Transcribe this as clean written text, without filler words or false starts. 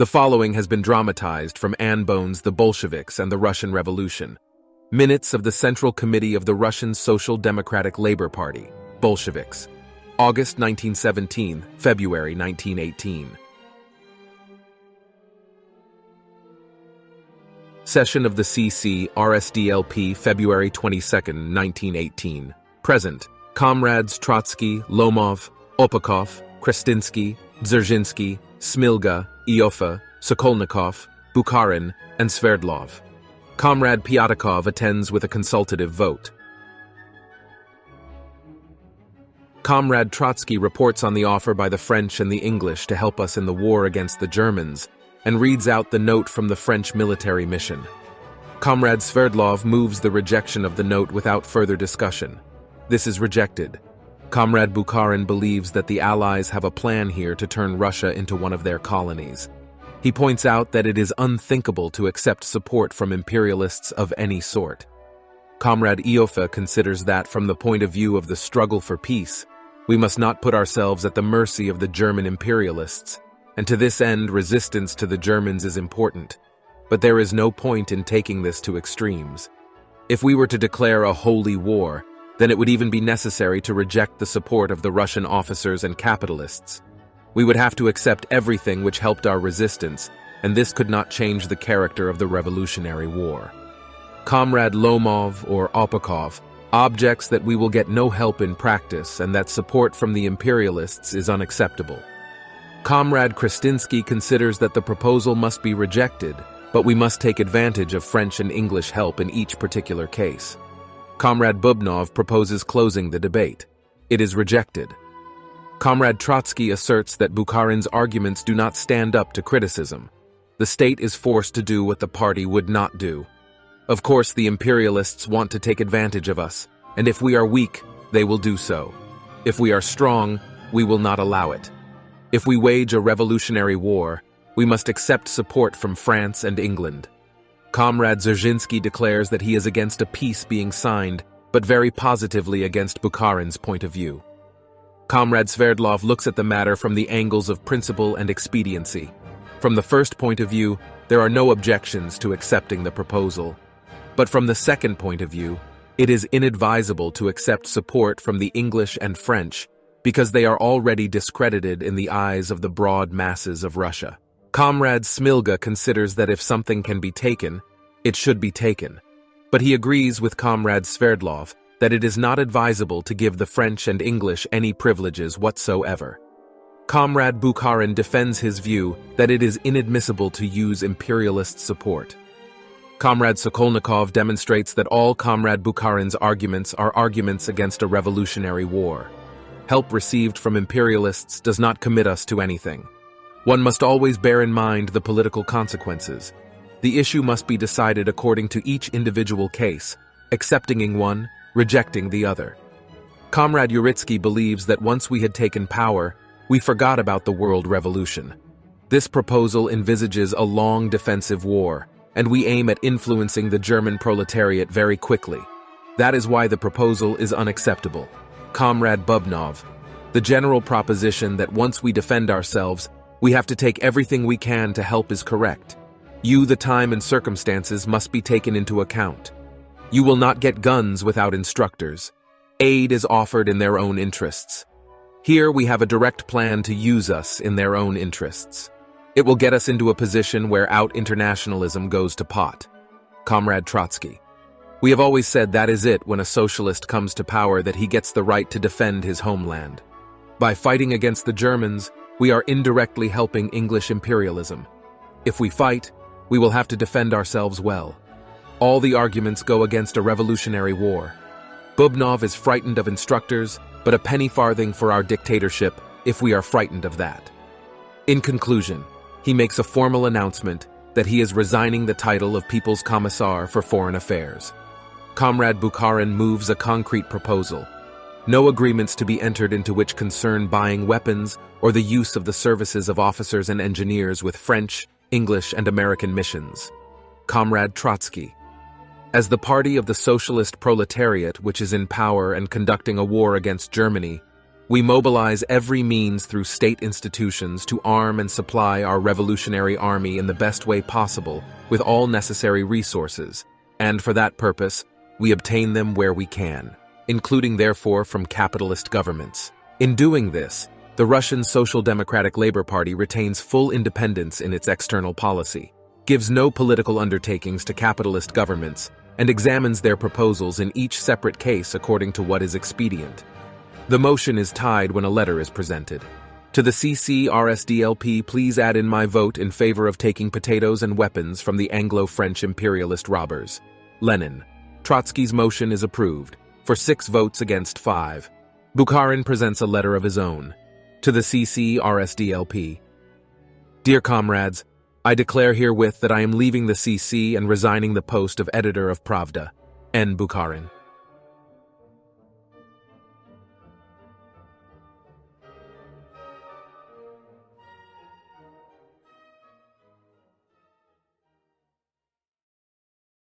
The following has been dramatized from Anne Bone's The Bolsheviks and the Russian Revolution. Minutes of the Central Committee of the Russian Social Democratic Labor Party, Bolsheviks. August 1917, February 1918. Session of the CC, RSDLP, February 22, 1918. Present: Comrades Trotsky, Lomov, Opakov, Krestinsky, Dzerzhinsky, Smilga, Iofa, Sokolnikov, Bukharin, and Sverdlov. Comrade Pyatakov attends with a consultative vote. Comrade Trotsky reports on the offer by the French and the English to help us in the war against the Germans, and reads out the note from the French military mission. Comrade Sverdlov moves the rejection of the note without further discussion. This is rejected. Comrade Bukharin believes that the Allies have a plan here to turn Russia into one of their colonies. He points out that it is unthinkable to accept support from imperialists of any sort. Comrade Iofa considers that from the point of view of the struggle for peace, we must not put ourselves at the mercy of the German imperialists, and to this end resistance to the Germans is important. But there is no point in taking this to extremes. If we were to declare a holy war, then it would even be necessary to reject the support of the Russian officers and capitalists. We would have to accept everything which helped our resistance, and this could not change the character of the Revolutionary War. Comrade Lomov, or Opakov, objects that we will get no help in practice and that support from the imperialists is unacceptable. Comrade Krestinsky considers that the proposal must be rejected, but we must take advantage of French and English help in each particular case. Comrade Bubnov proposes closing the debate. It is rejected. Comrade Trotsky asserts that Bukharin's arguments do not stand up to criticism. The state is forced to do what the party would not do. Of course, the imperialists want to take advantage of us, and if we are weak, they will do so. If we are strong, we will not allow it. If we wage a revolutionary war, we must accept support from France and England. Comrade Dzerzhinsky declares that he is against a peace being signed, but very positively against Bukharin's point of view. Comrade Sverdlov looks at the matter from the angles of principle and expediency. From the first point of view, there are no objections to accepting the proposal. But from the second point of view, it is inadvisable to accept support from the English and French because they are already discredited in the eyes of the broad masses of Russia. Comrade Smilga considers that if something can be taken, it should be taken. But he agrees with Comrade Sverdlov that it is not advisable to give the French and English any privileges whatsoever. Comrade Bukharin defends his view that it is inadmissible to use imperialist support. Comrade Sokolnikov demonstrates that all Comrade Bukharin's arguments are arguments against a revolutionary war. Help received from imperialists does not commit us to anything. One must always bear in mind the political consequences. The issue must be decided according to each individual case, accepting one, rejecting the other. Comrade Uritsky believes that once we had taken power, we forgot about the world revolution. This proposal envisages a long defensive war, and we aim at influencing the German proletariat very quickly. That is why the proposal is unacceptable. Comrade Bubnov, the general proposition that once we defend ourselves, we have to take everything we can to help is correct. The time and circumstances must be taken into account. You will not get guns without instructors. Aid is offered in their own interests. Here we have a direct plan to use us in their own interests. It will get us into a position where out-internationalism goes to pot. Comrade Trotsky. We have always said that is it when a socialist comes to power, that he gets the right to defend his homeland. By fighting against the Germans, we are indirectly helping English imperialism. If we fight, we will have to defend ourselves well. All the arguments go against a revolutionary war. Bubnov is frightened of instructors, but a penny farthing for our dictatorship if we are frightened of that. In conclusion, he makes a formal announcement that he is resigning the title of People's Commissar for Foreign Affairs. Comrade Bukharin moves a concrete proposal. No agreements to be entered into which concern buying weapons or the use of the services of officers and engineers with French, English, and American missions. Comrade Trotsky. As the party of the socialist proletariat which is in power and conducting a war against Germany, We mobilize every means through state institutions to arm and supply our revolutionary army in the best way possible with all necessary resources, and for that purpose, we obtain them where we can, including therefore from capitalist governments. In doing this, the Russian Social Democratic Labor Party retains full independence in its external policy, gives no political undertakings to capitalist governments, and examines their proposals in each separate case according to what is expedient. The motion is tied when a letter is presented. To the CCRSDLP, please add in my vote in favor of taking potatoes and weapons from the Anglo-French imperialist robbers. Lenin. Trotsky's motion is approved, for 6 votes against 5. Bukharin presents a letter of his own. To the CCRSDLP. Dear comrades, I declare herewith that I am leaving the CC and resigning the post of editor of Pravda. N. Bukharin.